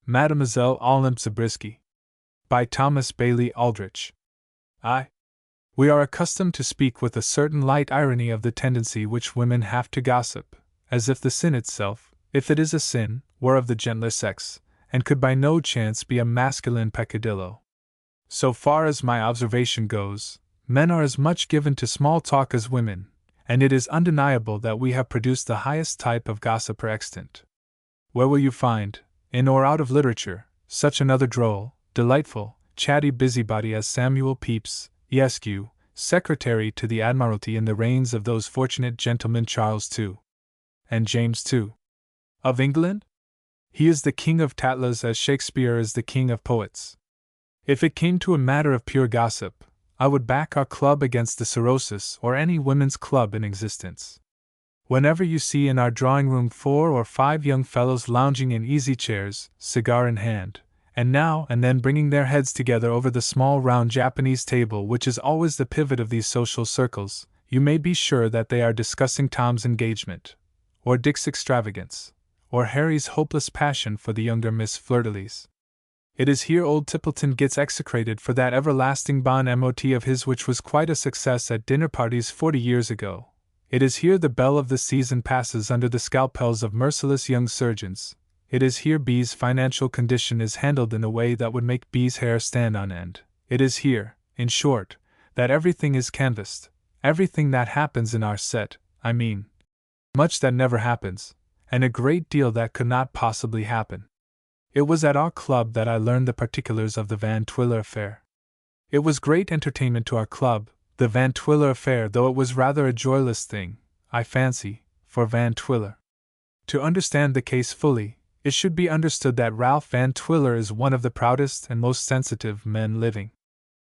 Mademoiselle Olympe Zabriski. By Thomas Bailey Aldrich. We are accustomed to speak with a certain light irony of the tendency which women have to gossip, as if the sin itself, if it is a sin, were of the gentler sex, and could by no chance be a masculine peccadillo. So far as my observation goes, men are as much given to small talk as women, and it is undeniable that we have produced the highest type of gossiper extant. Where will you find, in or out of literature, such another droll, delightful, chatty busybody as Samuel Pepys, Esq., Secretary to the Admiralty in the reigns of those fortunate gentlemen Charles II. and James II. of England? He is the king of tattlers as Shakespeare is the king of poets. If it came to a matter of pure gossip, I would back our club against the cirrhosis or any women's club in existence. Whenever you see in our drawing room 4 or 5 young fellows lounging in easy chairs, cigar in hand, and now and then bringing their heads together over the small round Japanese table which is always the pivot of these social circles, you may be sure that they are discussing Tom's engagement, or Dick's extravagance, or Harry's hopeless passion for the younger Miss Flirtelies. It is here old Tippleton gets execrated for that everlasting bon mot of his which was quite a success at dinner parties 40 years ago. It is here the belle of the season passes under the scalpels of merciless young surgeons. It is here B's financial condition is handled in a way that would make B's hair stand on end. It is here, in short, that everything is canvassed, everything that happens in our set, I mean. Much that never happens, and a great deal that could not possibly happen. It was at our club that I learned the particulars of the Van Twiller affair. It was great entertainment to our club, the Van Twiller affair, though it was rather a joyless thing, I fancy, for Van Twiller. To understand the case fully, it should be understood that Ralph Van Twiller is one of the proudest and most sensitive men living.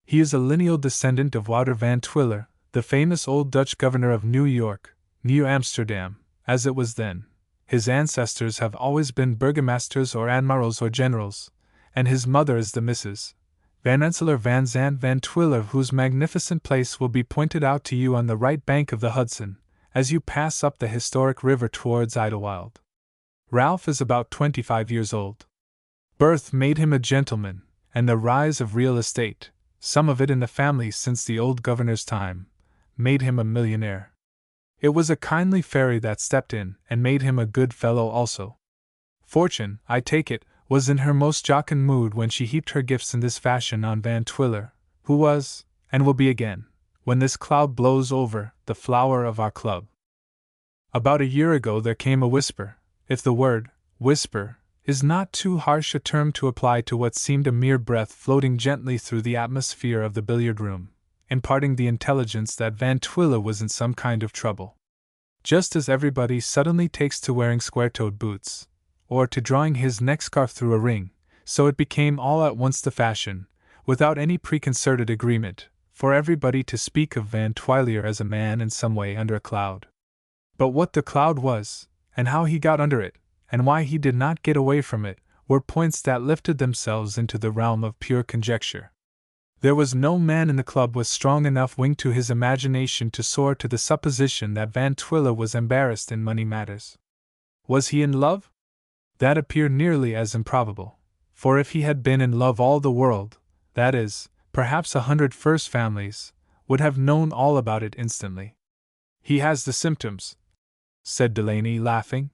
He is a lineal descendant of Wouter Van Twiller, the famous old Dutch governor of New York, New Amsterdam, as it was then. His ancestors have always been burgomasters or admirals or generals, and his mother is the Mrs. Van Rensselaer Van Zandt Van Twiller, whose magnificent place will be pointed out to you on the right bank of the Hudson, as you pass up the historic river towards Idlewild. Ralph is about 25 years old. Birth made him a gentleman, and the rise of real estate, some of it in the family since the old governor's time, made him a millionaire. It was a kindly fairy that stepped in and made him a good fellow also. Fortune, I take it, was in her most jocund mood when she heaped her gifts in this fashion on Van Twiller, who was, and will be again, when this cloud blows over, the flower of our club. About a year ago there came a whisper, if the word, whisper, is not too harsh a term to apply to what seemed a mere breath floating gently through the atmosphere of the billiard room, imparting the intelligence that Van Twiller was in some kind of trouble. Just as everybody suddenly takes to wearing square-toed boots, or to drawing his neck-scarf through a ring, so it became all at once the fashion, without any preconcerted agreement, for everybody to speak of Van Twiller as a man in some way under a cloud. But what the cloud was, and how he got under it, and why he did not get away from it, were points that lifted themselves into the realm of pure conjecture. There was no man in the club with strong enough wing to his imagination to soar to the supposition that Van Twiller was embarrassed in money matters. Was he in love? That appeared nearly as improbable, for if he had been in love all the world, that is, perhaps 100 first families, would have known all about it instantly. He has the symptoms, said Delaney, laughing.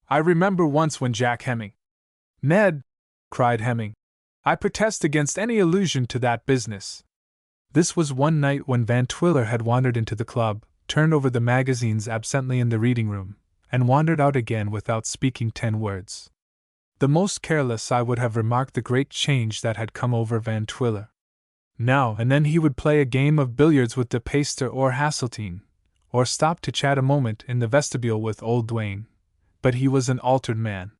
I remember once when Jack Hemming— Ned, cried Hemming, I protest against any allusion to that business. This was one night when Van Twiller had wandered into the club, turned over the magazines absently in the reading room, and wandered out again without speaking 10 words. The most careless I would have remarked the great change that had come over Van Twiller. Now and then he would play a game of billiards with De Peyster or Hasseltine, or stop to chat a moment in the vestibule with old Duane, but he was an altered man.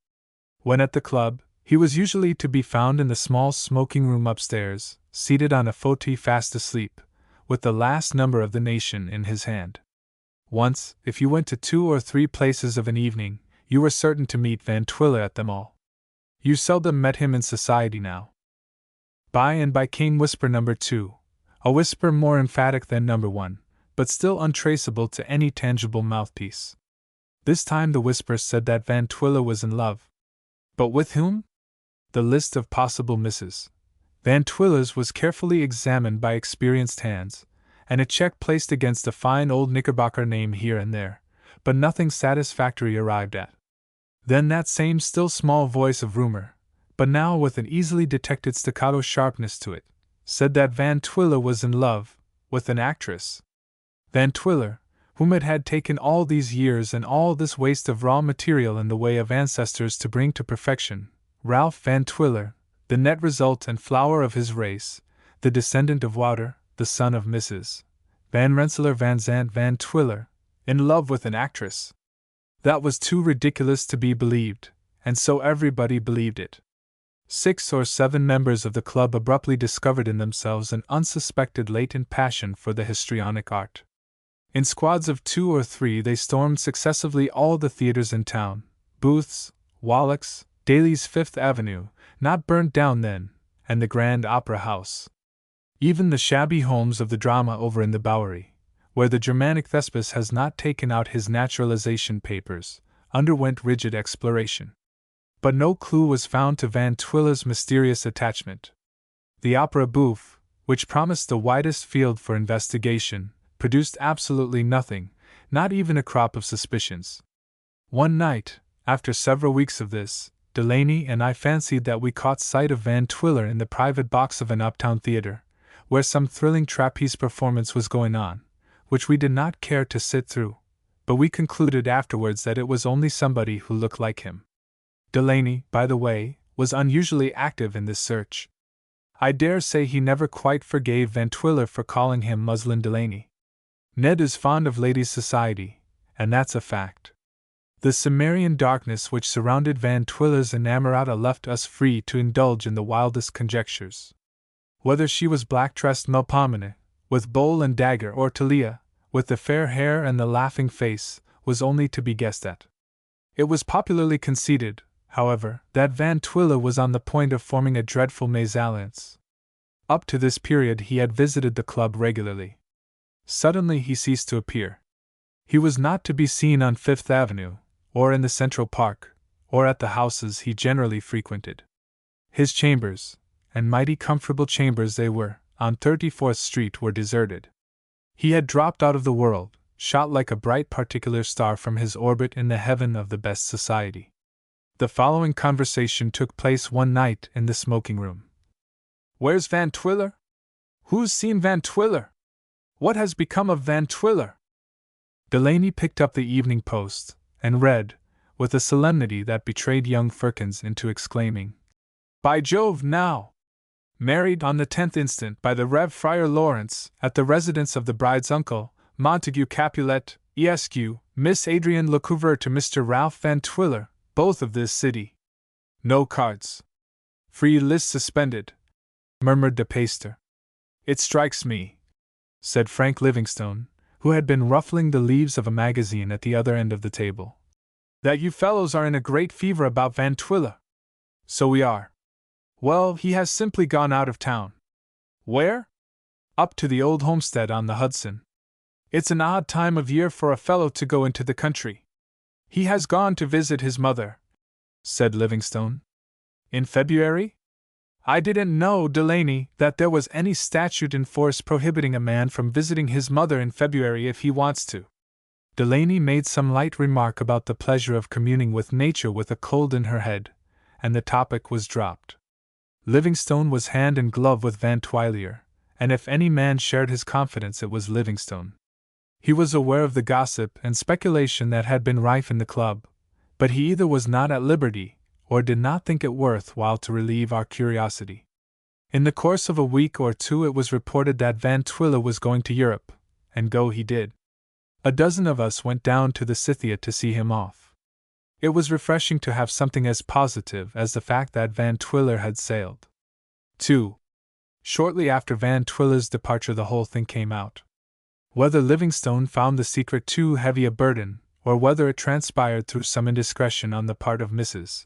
When at the club, he was usually to be found in the small smoking room upstairs, seated on a fauteuil fast asleep, with the last number of the Nation in his hand. Once, if you went to 2 or 3 places of an evening, you were certain to meet Van Twiller at them all. You seldom met him in society now. By and by came whisper number 2, a whisper more emphatic than number 1, but still untraceable to any tangible mouthpiece. This time the whisper said that Van Twiller was in love. But with whom? The list of possible Mrs. Van Twiller's was carefully examined by experienced hands, and a check placed against a fine old Knickerbocker name here and there, but nothing satisfactory arrived at. Then that same still small voice of rumor, but now with an easily detected staccato sharpness to it, said that Van Twiller was in love with an actress. Van Twiller, whom it had taken all these years and all this waste of raw material in the way of ancestors to bring to perfection, Ralph Van Twiller, the net result and flower of his race, the descendant of Wouter, the son of Mrs. Van Rensselaer Van Zandt Van Twiller, in love with an actress. That was too ridiculous to be believed, and so everybody believed it. 6 or 7 members of the club abruptly discovered in themselves an unsuspected latent passion for the histrionic art. In squads of 2 or 3 they stormed successively all the theaters in town, Booth's, Wallack's, Daly's Fifth Avenue, not burnt down then, and the Grand Opera House. Even the shabby homes of the drama over in the Bowery, where the Germanic Thespis has not taken out his naturalization papers, underwent rigid exploration. But no clue was found to Van Twiller's mysterious attachment. The Opera Bouffe, which promised the widest field for investigation, produced absolutely nothing, not even a crop of suspicions. One night, after several weeks of this, Delaney and I fancied that we caught sight of Van Twiller in the private box of an uptown theater, where some thrilling trapeze performance was going on, which we did not care to sit through, but we concluded afterwards that it was only somebody who looked like him. Delaney, by the way, was unusually active in this search. I dare say he never quite forgave Van Twiller for calling him Muslin Delaney. Ned is fond of ladies' society, and that's a fact. The Cimmerian darkness which surrounded Van Twiller's inamorata left us free to indulge in the wildest conjectures. Whether she was black-tressed Melpomene, with bowl and dagger, or Talia, with the fair hair and the laughing face, was only to be guessed at. It was popularly conceded, however, that Van Twiller was on the point of forming a dreadful mésalliance. Up to this period he had visited the club regularly. Suddenly he ceased to appear. He was not to be seen on Fifth Avenue, or in the Central Park, or at the houses he generally frequented. His chambers, and mighty comfortable chambers they were, on 34th Street were deserted. He had dropped out of the world, shot like a bright particular star from his orbit in the heaven of the best society. The following conversation took place one night in the smoking room. "Where's Van Twiller? Who's seen Van Twiller? What has become of Van Twiller?" Delaney picked up the Evening Post, and read, with a solemnity that betrayed young Firkins into exclaiming, "By Jove, now! Married on the 10th instant by the Rev. Friar Lawrence, at the residence of the bride's uncle, Montague Capulet, Esq., Miss Adrienne Lecouvreur, to Mr. Ralph Van Twiller, both of this city. No cards. Free list suspended," murmured the pastor. "It strikes me," said Frank Livingstone, who had been ruffling the leaves of a magazine at the other end of the table, "that you fellows are in a great fever about Van Twiller." "So we are." "Well, he has simply gone out of town." "Where?" "Up to the old homestead on the Hudson. It's an odd time of year for a fellow to go into the country." "He has gone to visit his mother," said Livingstone. "In February? I didn't know, Delaney, that there was any statute in force prohibiting a man from visiting his mother in February if he wants to." Delaney made some light remark about the pleasure of communing with nature with a cold in her head, and the topic was dropped. Livingstone was hand and glove with Van Twiller, and if any man shared his confidence it was Livingstone. He was aware of the gossip and speculation that had been rife in the club, but he either was not at liberty, or did not think it worth while to relieve our curiosity. In the course of a week or two it was reported that Van Twiller was going to Europe, and go he did. A dozen of us went down to the Scythia to see him off. It was refreshing to have something as positive as the fact that Van Twiller had sailed. 2. Shortly after Van Twiller's departure the whole thing came out. Whether Livingstone found the secret too heavy a burden, or whether it transpired through some indiscretion on the part of Mrs.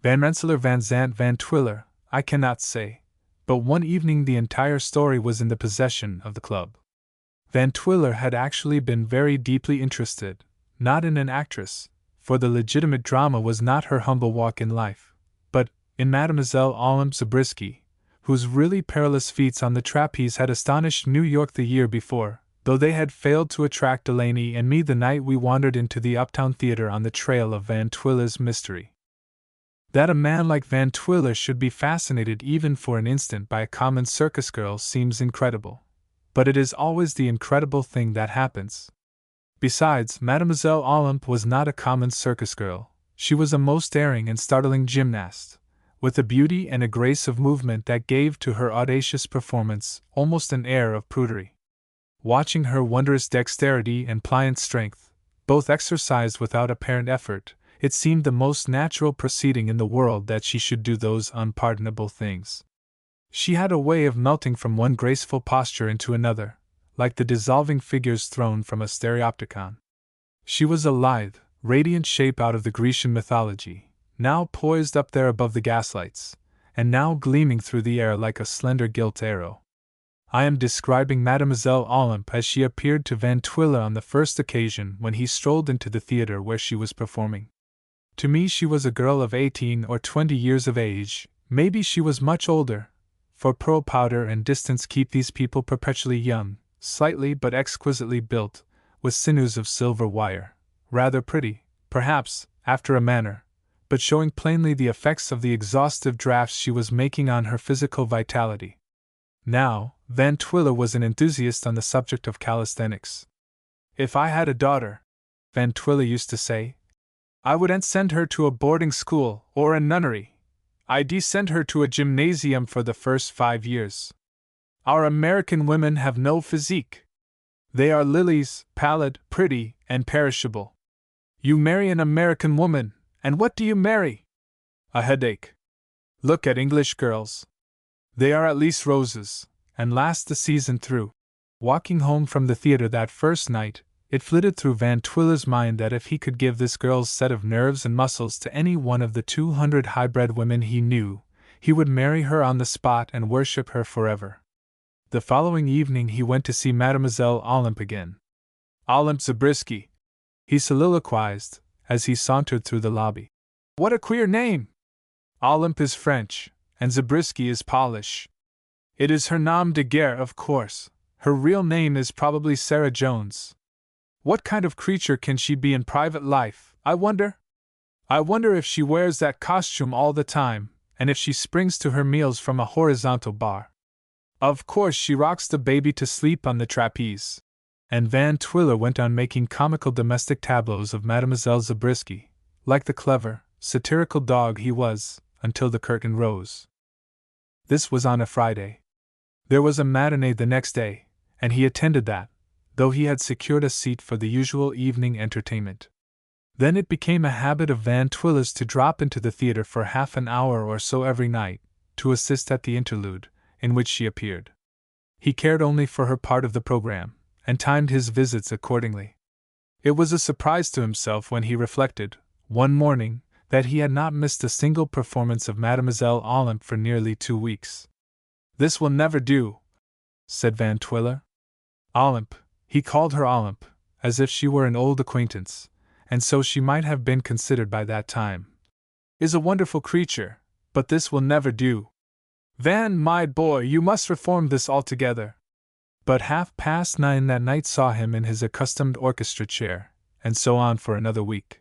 Van Rensselaer Van Zandt Van Twiller, I cannot say, but one evening the entire story was in the possession of the club. Van Twiller had actually been very deeply interested, not in an actress, for the legitimate drama was not her humble walk in life, but, in Mademoiselle Olympe Zabriski, whose really perilous feats on the trapeze had astonished New York the year before, though they had failed to attract Delaney and me the night we wandered into the Uptown Theater on the trail of Van Twiller's mystery. That a man like Van Twiller should be fascinated even for an instant by a common circus girl seems incredible. But it is always the incredible thing that happens. Besides, Mademoiselle Olympe was not a common circus girl. She was a most daring and startling gymnast, with a beauty and a grace of movement that gave to her audacious performance almost an air of prudery. Watching her wondrous dexterity and pliant strength, both exercised without apparent effort, it seemed the most natural proceeding in the world that she should do those unpardonable things. She had a way of melting from one graceful posture into another, like the dissolving figures thrown from a stereopticon. She was a lithe, radiant shape out of the Grecian mythology, now poised up there above the gaslights, and now gleaming through the air like a slender gilt arrow. I am describing Mademoiselle Olympe as she appeared to Van Twiller on the first occasion when he strolled into the theater where she was performing. To me she was a girl of 18 or 20 years of age, maybe she was much older, for pearl powder and distance keep these people perpetually young, slightly but exquisitely built, with sinews of silver wire, rather pretty, perhaps, after a manner, but showing plainly the effects of the exhaustive drafts she was making on her physical vitality. Now, Van Twiller was an enthusiast on the subject of calisthenics. "If I had a daughter," Van Twiller used to say, "I wouldn't send her to a boarding school or a nunnery. I'd send her to a gymnasium for the first 5 years. Our American women have no physique. They are lilies, pallid, pretty, and perishable. You marry an American woman, and what do you marry? A headache. Look at English girls. They are at least roses, and last the season through." Walking home from the theater that first night, it flitted through Van Twiller's mind that if he could give this girl's set of nerves and muscles to any one of the 200 high-bred women he knew, he would marry her on the spot and worship her forever. The following evening he went to see Mademoiselle Olympe again. "Olympe Zabriski," he soliloquized, as he sauntered through the lobby. "What a queer name! Olympe is French, and Zabriski is Polish. It is her nom de guerre, of course. Her real name is probably Sarah Jones. What kind of creature can she be in private life, I wonder? I wonder if she wears that costume all the time, and if she springs to her meals from a horizontal bar. Of course she rocks the baby to sleep on the trapeze." And Van Twiller went on making comical domestic tableaux of Mademoiselle Zabriski, like the clever, satirical dog he was, until the curtain rose. This was on a Friday. There was a matinee the next day, and he attended that, though he had secured a seat for the usual evening entertainment. Then it became a habit of Van Twiller's to drop into the theater for half an hour or so every night, to assist at the interlude, in which she appeared. He cared only for her part of the program, and timed his visits accordingly. It was a surprise to himself when he reflected, one morning, that he had not missed a single performance of Mademoiselle Olympe for nearly 2 weeks. "This will never do," said Van Twiller. Olympe, he called her Olympe, as if she were an old acquaintance, and so she might have been considered by that time, "is a wonderful creature, but this will never do. Van, my boy, you must reform this altogether." But 9:30 that night saw him in his accustomed orchestra chair, and so on for another week.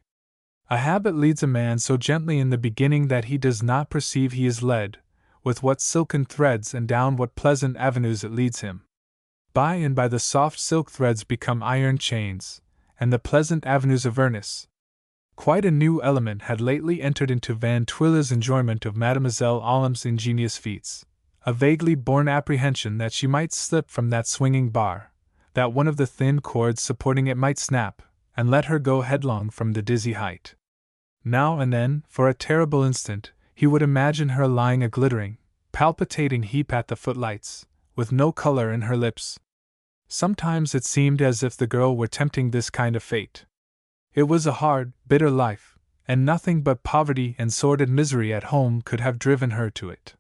A habit leads a man so gently in the beginning that he does not perceive he is led, with what silken threads and down what pleasant avenues it leads him. By and by the soft silk threads become iron chains, and the pleasant avenues Avernus. Quite a new element had lately entered into Van Twiller's enjoyment of Mademoiselle Olympe's ingenious feats, a vaguely born apprehension that she might slip from that swinging bar, that one of the thin cords supporting it might snap, and let her go headlong from the dizzy height. Now and then, for a terrible instant, he would imagine her lying a glittering, palpitating heap at the footlights, with no color in her lips. Sometimes it seemed as if the girl were tempting this kind of fate. It was a hard, bitter life, and nothing but poverty and sordid misery at home could have driven her to it.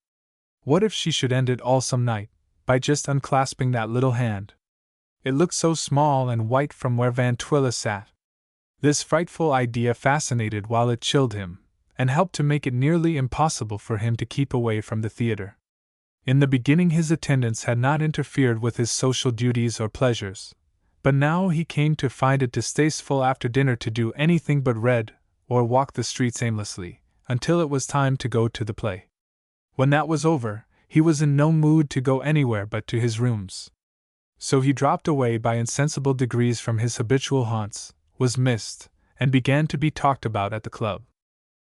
What if she should end it all some night, by just unclasping that little hand? It looked so small and white from where Van Twiller sat. This frightful idea fascinated while it chilled him, and helped to make it nearly impossible for him to keep away from the theater. In the beginning his attendance had not interfered with his social duties or pleasures, but now he came to find it distasteful after dinner to do anything but read, or walk the streets aimlessly, until it was time to go to the play. When that was over, he was in no mood to go anywhere but to his rooms. So he dropped away by insensible degrees from his habitual haunts, was missed, and began to be talked about at the club.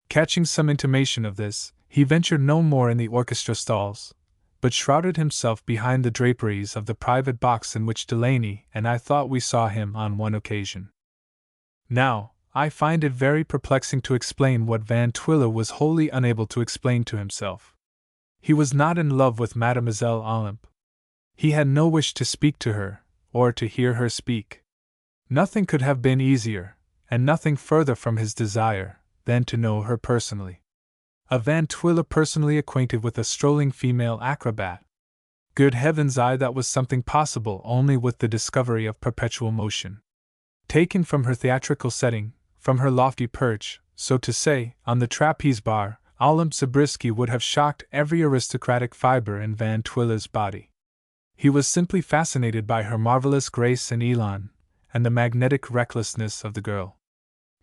Catching some intimation of this, he ventured no more in the orchestra stalls, but shrouded himself behind the draperies of the private box in which Delaney and I thought we saw him on one occasion. Now, I find it very perplexing to explain what Van Twiller was wholly unable to explain to himself. He was not in love with Mademoiselle Olympe. He had no wish to speak to her, or to hear her speak. Nothing could have been easier, and nothing further from his desire, than to know her personally. A Van Twiller personally acquainted with a strolling female acrobat. Good heavens, that was something possible only with the discovery of perpetual motion. Taken from her theatrical setting, from her lofty perch, so to say, on the trapeze bar, Olympe Zabriski would have shocked every aristocratic fiber in Van Twiller's body. He was simply fascinated by her marvelous grace and elan, and the magnetic recklessness of the girl.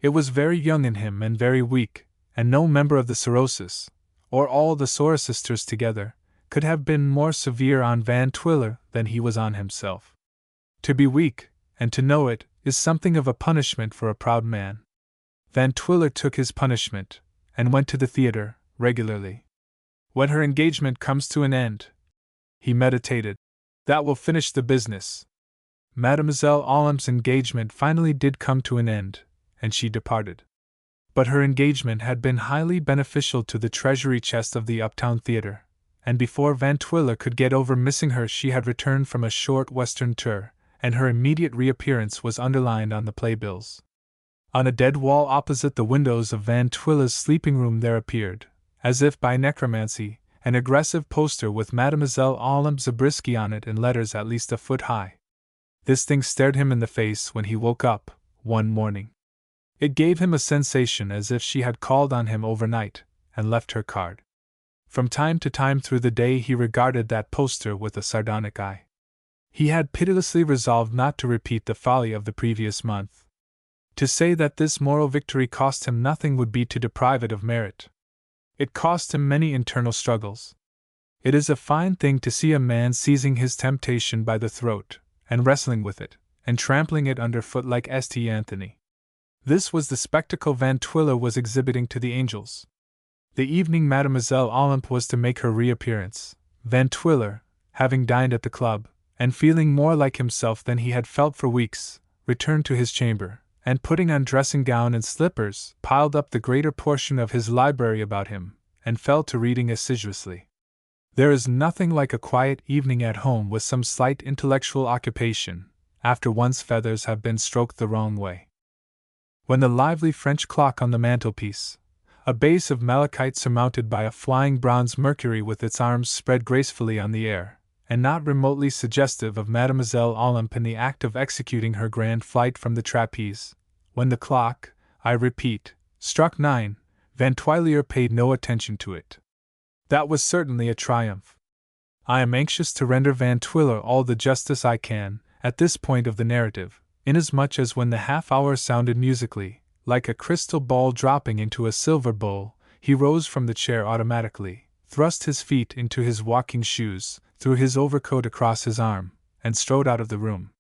It was very young in him and very weak, and no member of the Sorosis, or all the Sorosisters together, could have been more severe on Van Twiller than he was on himself. To be weak, and to know it, is something of a punishment for a proud man. Van Twiller took his punishment, and went to the theater, regularly. When her engagement comes to an end, he meditated, that will finish the business. Mademoiselle Olympe's engagement finally did come to an end, and she departed. But her engagement had been highly beneficial to the treasury chest of the Uptown Theater, and before Van Twiller could get over missing her she had returned from a short Western tour, and her immediate reappearance was underlined on the playbills. On a dead wall opposite the windows of Van Twiller's sleeping room there appeared, as if by necromancy, an aggressive poster with Mademoiselle Olympe Zabriski on it in letters at least a foot high. This thing stared him in the face when he woke up, one morning. It gave him a sensation as if she had called on him overnight, and left her card. From time to time through the day he regarded that poster with a sardonic eye. He had pitilessly resolved not to repeat the folly of the previous month. To say that this moral victory cost him nothing would be to deprive it of merit. It cost him many internal struggles. It is a fine thing to see a man seizing his temptation by the throat, and wrestling with it, and trampling it underfoot like St. Anthony. This was the spectacle Van Twiller was exhibiting to the angels. The evening Mademoiselle Olympe was to make her reappearance, Van Twiller, having dined at the club, and feeling more like himself than he had felt for weeks, returned to his chamber, and putting on dressing gown and slippers, piled up the greater portion of his library about him, and fell to reading assiduously. There is nothing like a quiet evening at home with some slight intellectual occupation, after one's feathers have been stroked the wrong way. When the lively French clock on the mantelpiece, a base of malachite surmounted by a flying bronze Mercury with its arms spread gracefully on the air, and not remotely suggestive of Mademoiselle Olympe in the act of executing her grand flight from the trapeze, when the clock, I repeat, struck 9, Van Twiller paid no attention to it. That was certainly a triumph. I am anxious to render Van Twiller all the justice I can, at this point of the narrative, inasmuch as when the half-hour sounded musically, like a crystal ball dropping into a silver bowl, he rose from the chair automatically, thrust his feet into his walking shoes, threw his overcoat across his arm, and strode out of the room.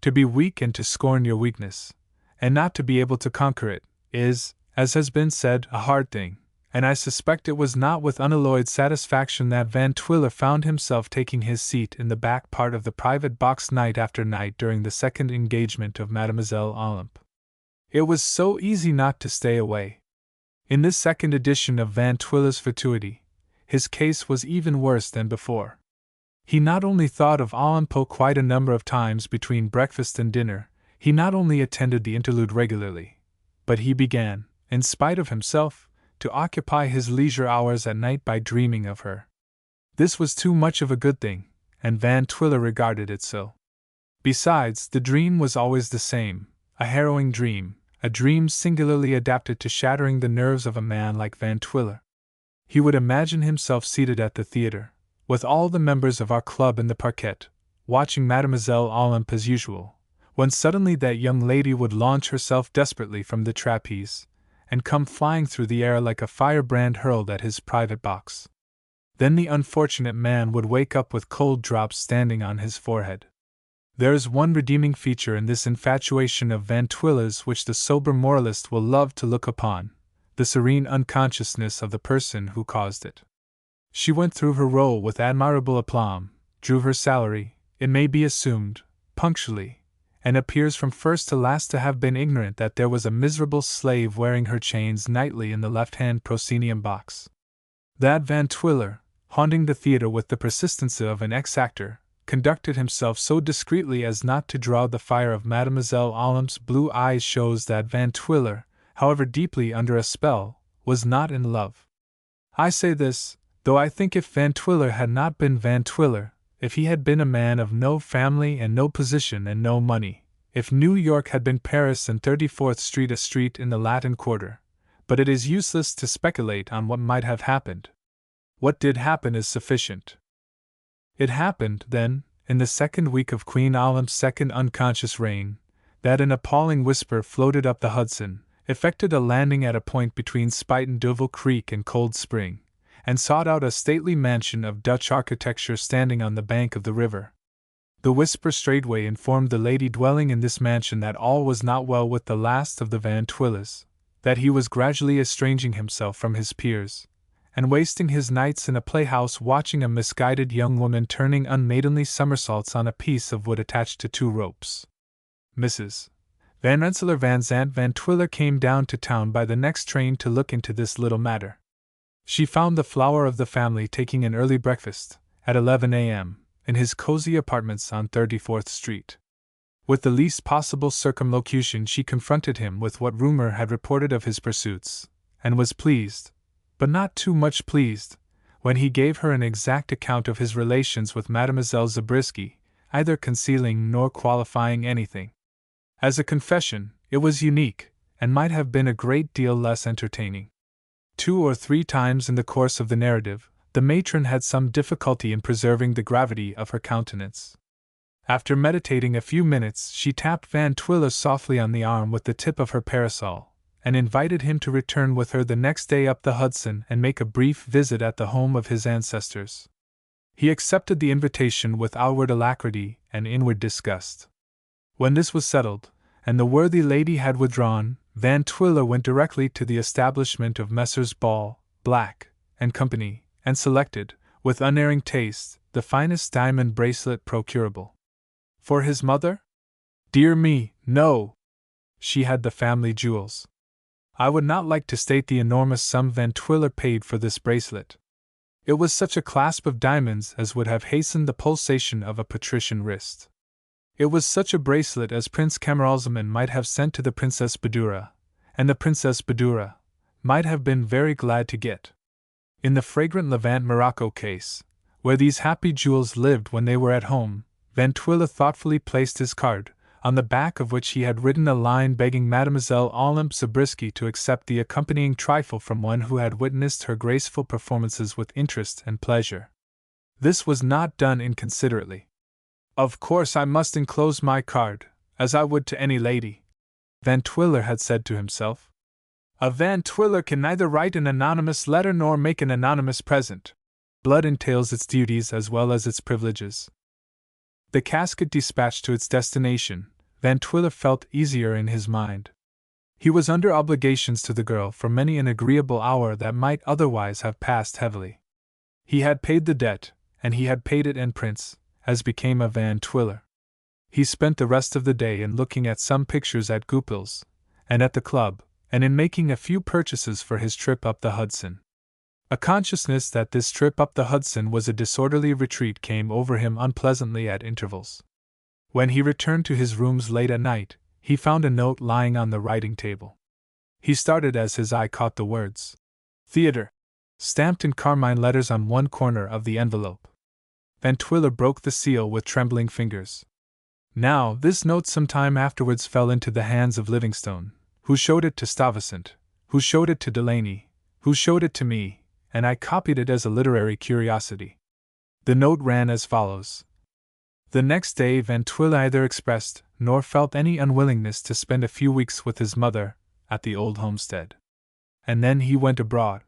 To be weak and to scorn your weakness, and not to be able to conquer it, is, as has been said, a hard thing, and I suspect it was not with unalloyed satisfaction that Van Twiller found himself taking his seat in the back part of the private box night after night during the second engagement of Mademoiselle Olympe. It was so easy not to stay away. In this second edition of Van Twiller's fatuity, his case was even worse than before. He not only thought of Olympe quite a number of times between breakfast and dinner, he not only attended the interlude regularly, but he began, in spite of himself, to occupy his leisure hours at night by dreaming of her. This was too much of a good thing, and Van Twiller regarded it so. Besides, the dream was always the same, a harrowing dream, a dream singularly adapted to shattering the nerves of a man like Van Twiller. He would imagine himself seated at the theatre, with all the members of our club in the parquet, watching Mademoiselle Olympe as usual, when suddenly that young lady would launch herself desperately from the trapeze, and come flying through the air like a firebrand hurled at his private box. Then the unfortunate man would wake up with cold drops standing on his forehead. There is one redeeming feature in this infatuation of Van Twiller's which the sober moralist will love to look upon: the serene unconsciousness of the person who caused it. She went through her role with admirable aplomb, drew her salary, it may be assumed, punctually, and appears from first to last to have been ignorant that there was a miserable slave wearing her chains nightly in the left-hand proscenium box. That Van Twiller, haunting the theatre with the persistency of an ex-actor, conducted himself so discreetly as not to draw the fire of Mademoiselle Olympe's blue eyes shows that Van Twiller, however deeply under a spell, was not in love. I say this, though I think if Van Twiller had not been Van Twiller, if he had been a man of no family and no position and no money, if New York had been Paris and 34th Street a street in the Latin Quarter, but it is useless to speculate on what might have happened. What did happen is sufficient. It happened, then, in the second week of Queen Olympe's second unconscious reign, that an appalling whisper floated up the Hudson, effected a landing at a point between Spuyten Duyvil Creek and Cold Spring, and sought out a stately mansion of Dutch architecture standing on the bank of the river. The whisper straightway informed the lady dwelling in this mansion that all was not well with the last of the Van Twillers, that he was gradually estranging himself from his peers, and wasting his nights in a playhouse watching a misguided young woman turning unmaidenly somersaults on a piece of wood attached to 2 ropes. Mrs. Van Rensselaer Van Zandt Van Twiller came down to town by the next train to look into this little matter. She found the flower of the family taking an early breakfast, at 11 a.m., in his cozy apartments on 34th Street. With the least possible circumlocution she confronted him with what rumor had reported of his pursuits, and was pleased, but not too much pleased, when he gave her an exact account of his relations with Mademoiselle Zabriski, either concealing nor qualifying anything. As a confession, it was unique, and might have been a great deal less entertaining. 2 or 3 times in the course of the narrative, the matron had some difficulty in preserving the gravity of her countenance. After meditating a few minutes, she tapped Van Twiller softly on the arm with the tip of her parasol, and invited him to return with her the next day up the Hudson and make a brief visit at the home of his ancestors. He accepted the invitation with outward alacrity and inward disgust. When this was settled, and the worthy lady had withdrawn, Van Twiller went directly to the establishment of Messrs. Ball, Black, and Company, and selected, with unerring taste, the finest diamond bracelet procurable. For his mother? Dear me, no! She had the family jewels. I would not like to state the enormous sum Van Twiller paid for this bracelet. It was such a clasp of diamonds as would have hastened the pulsation of a patrician wrist. It was such a bracelet as Prince Camaralzaman might have sent to the Princess Badoura, and the Princess Badoura might have been very glad to get. In the fragrant Levant Morocco case, where these happy jewels lived when they were at home, Van Twiller thoughtfully placed his card, on the back of which he had written a line begging Mademoiselle Olympe Zabriski to accept the accompanying trifle from one who had witnessed her graceful performances with interest and pleasure. This was not done inconsiderately. Of course I must enclose my card, as I would to any lady, Van Twiller had said to himself. A Van Twiller can neither write an anonymous letter nor make an anonymous present. Blood entails its duties as well as its privileges. The casket dispatched to its destination, Van Twiller felt easier in his mind. He was under obligations to the girl for many an agreeable hour that might otherwise have passed heavily. He had paid the debt, and he had paid it en prince, as became a Van Twiller. He spent the rest of the day in looking at some pictures at Goupil's, and at the club, and in making a few purchases for his trip up the Hudson. A consciousness that this trip up the Hudson was a disorderly retreat came over him unpleasantly at intervals. When he returned to his rooms late at night, he found a note lying on the writing table. He started as his eye caught the words "Theatre," stamped in carmine letters on one corner of the envelope. Van Twiller broke the seal with trembling fingers. Now, this note some time afterwards fell into the hands of Livingstone, who showed it to Stuyvesant, who showed it to Delaney, who showed it to me, and I copied it as a literary curiosity. The note ran as follows. The next day Van Tuyl either expressed nor felt any unwillingness to spend a few weeks with his mother at the old homestead. And then he went abroad.